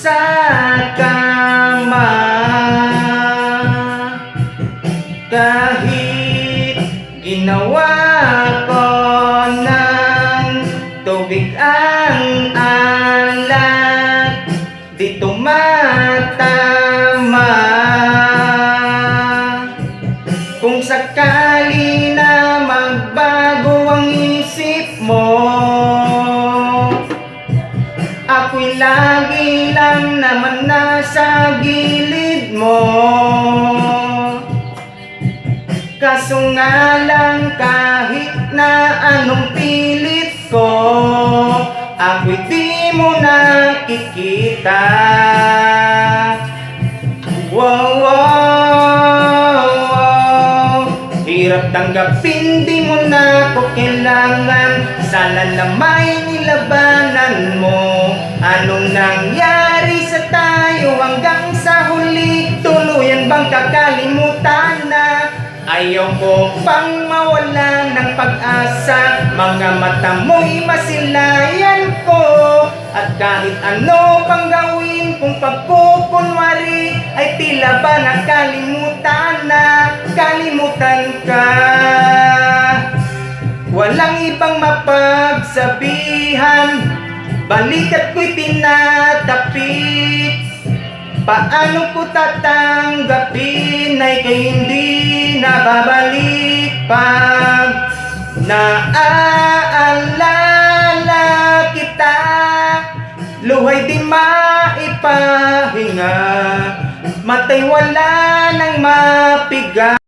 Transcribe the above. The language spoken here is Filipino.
sa kama. Kahit ginawa ko ng tubig ang alat, di tumatama. Kung sakali na magbago ang isip mo, ako'y lagi lang naman nasa gilid mo. Kaso nga lang kahit na anong pilit ko, ako'y di mo nakikita. Wow, wow, wow. Hirap tanggapin, di mo na ako kailangan. Sana na may nilabanan mo. Anong nangyari sa tayo hanggang sa huli? Tuluyan bang kakalimutan na? Ayaw ko pang mawala ng pag-asa. Mga mata mo'y masilayan ko. At kahit ano pang gawin kung pagkukunwari, ay tila ba nakalimutan na. Kalimutan ka. Walang ibang mapagsabihan, balikat ko'y tinatapik. Paano ko tatanggapin ay kay hindi nababalik pag naaalala kita? Luhay di maipahinga, matay wala nang mapiga.